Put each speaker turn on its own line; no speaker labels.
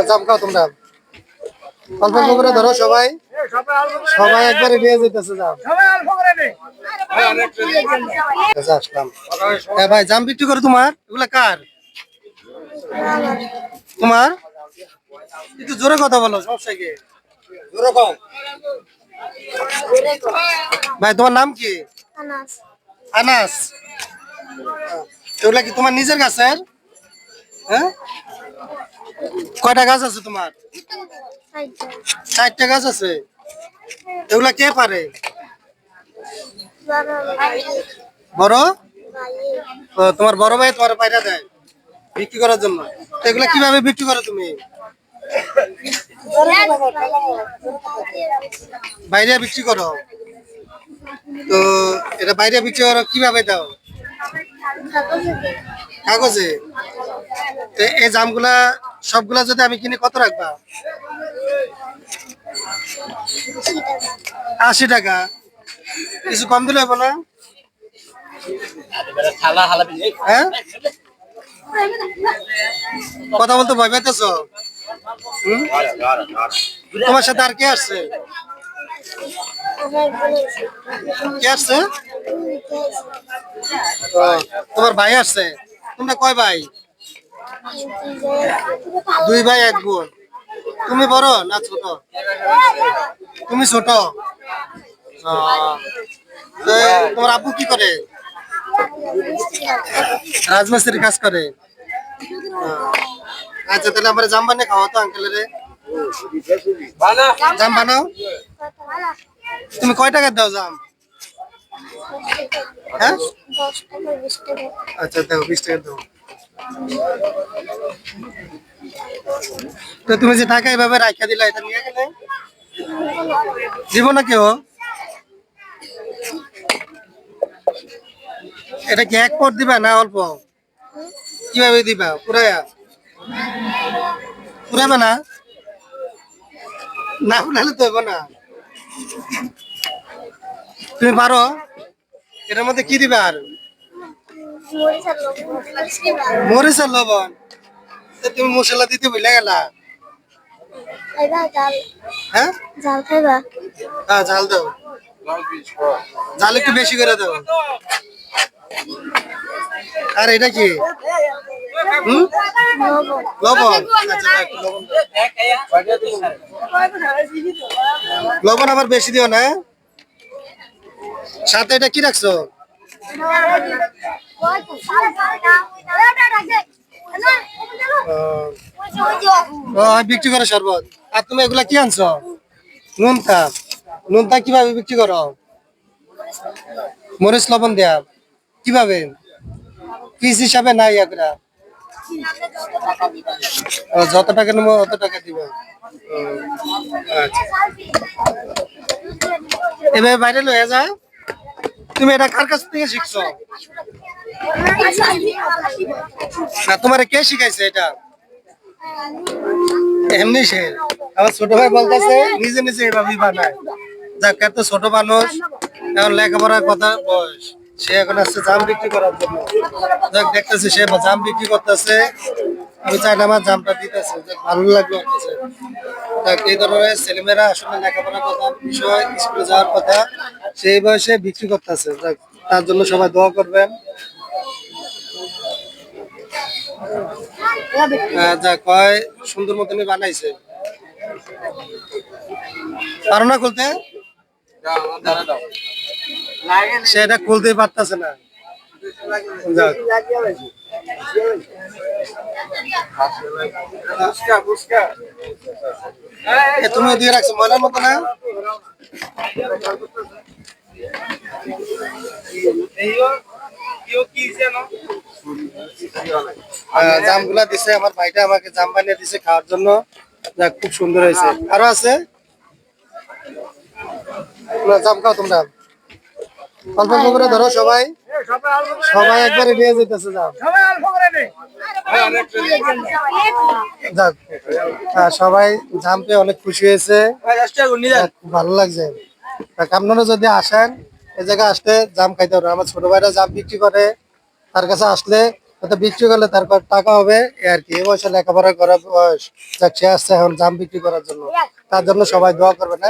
জাম খাও তোমরা, অল্প অল্প করে ধরো সবাই, সবাই একবারে নিয়ে যেতেছে জাম। আচ্ছা, আসলাম। হ্যাঁ ভাই, জাম বিক্রি করো তোমার? এগুলা কার? তোমার? একটু জোরে কথা বলো, সমস্যা কি? জোরে কও ভাই। তোমার নাম কি? আনাস। এগুলা কি তোমার নিজের গাছের? হ্যাঁ, কয়টা গাছ আছে তোমার? 4টা গাছ আছে। এগুলা কে পারে? বড়? ও, তোমার বড় ভাই তোমার পায়রা দেয় বিক্রি করার জন্য। তো এগুলা কিভাবে বিক্রি করো তুমি? বাইরে বিক্রি করো? তো এটা বাইরে বিক্রি করো কিভাবে দাও? কাগজে। তো এই জামগুলা সবগুলা যদি আমি কিনি কত রাখবা? 80 টাকা। কিছু কম দিলে হবে না? হ্যাঁ, কথা বলতে ভয় পাইতেছ? তোমার সাথে আর কে আসছে? কে আসছে? ও, তোমার ভাই আসছে। তোমরা কয় ভাই? 2 ভাই 1 বোন। তুমি বড় না ছোট? তুমি ছোট। ও, তো তোমার আব্বু কি করে? রাজমিস্ত্রির কাজ করে। ও, আচ্ছা, তাহলে আমরা জাম বানিয়ে খাওয়া তো আঙ্কেলের। জাম বানাও। তুমি কয় টাকা দাও জাম? হ্যাঁ, আচ্ছা দাও, 20 টাকা দাও। তো তুমি যে টাকা এভাবে রাখা দিলা, এটা নিয়ে গেলে দিব না কেউ? এটা কি এক পট দিবা না অল্প? কিভাবে দিবা? পুরায়া? পুরাবে না? না পুরালে তো হবে না। তুমি পারো? এটার মধ্যে কি দিবা আর? মরিচ আর লবণ। তো তুমি মশলা দিতে ভুলে গেলা। হ্যাঁ, হ্যাঁ, ঝাল দাও। ঝাল একটু বেশি করে দাও। আর এটা কি? হুম, লবণ। আচ্ছা, একটু লবণ দাও। লবণ আবার বেশি দিও না। সাথে এটা কি রাখছো? ও, বিক্রি করো শরবত। আর তুমি এগুলা কি আনছো? নুনতা। নুনতা কিভাবে বিক্রি করো? মরিচ লবণ দেয়া। কিভাবে? পিস হিসাবে নাই একটা? যত টাকা নেবো অত টাকা দিবে। আচ্ছা, এভাবে বাইরে লয়ে যায়। তুমি এটা কার কাছ থেকে শিখছো? না, তোমার কে শিখাইছে এটা? এমনি সে আমার ছোট ভাই বলতেছে নিজে নিজে এভাবেই বানায়। যাক, এত ছোট মানুষ, এখন লেখাপড়ার কথা বয়স, সে এখন আসছে জাম বিক্রি করার জন্য। যাক, দেখতেছি সে জাম বিক্রি করতেছে, আমি চাইলে আমার জামটা দিতেছে, ভালো লাগলো। যাক, এই ধরনের ছেলেমেয়েরা আসলে লেখাপড়ার কথা, বিষয়, স্কুলে যাওয়ার কথা, সেই বয়সে বিক্রি করতেছে। যাক, তার জন্য সবাই দোয়া করবেন। যা কয় সুন্দর মতনই বানাইছে। পারো না খুলতে? সেটা খুলতেই পারতেছে না। যাক, তুমি দিয়ে রাখছো ময়লার মতো না? জামগুলা দিছে আমার ভাইটা, আমাকে জাম বানিয়ে দিছে খাওয়ার জন্য। যাক, খুব সুন্দর হয়েছে। আরো আছে? জাম খাও তোমরা, অল্প অল্প করে ধরো সবাই, সবাই একবারে নিয়ে যেতেছে জাম। যাক, সবাই জাম পেয়ে অনেক খুশি হয়েছে, খুব ভালো লাগছে। আপনারা যদি আসেন এই জায়গায়, আসলে জাম খাইতে পারবেন। আমার ছোট ভাইরা জাম বিক্রি করে, তার কাছে আসলে তো বিক্রি করলে তার টাকা হবে এই আর কি। এই বয়সে লেখাপড়া করার বয়স, যাক সে আসছে এখন জাম বিক্রি করার জন্য, তার জন্য সবাই দোয়া করবে না।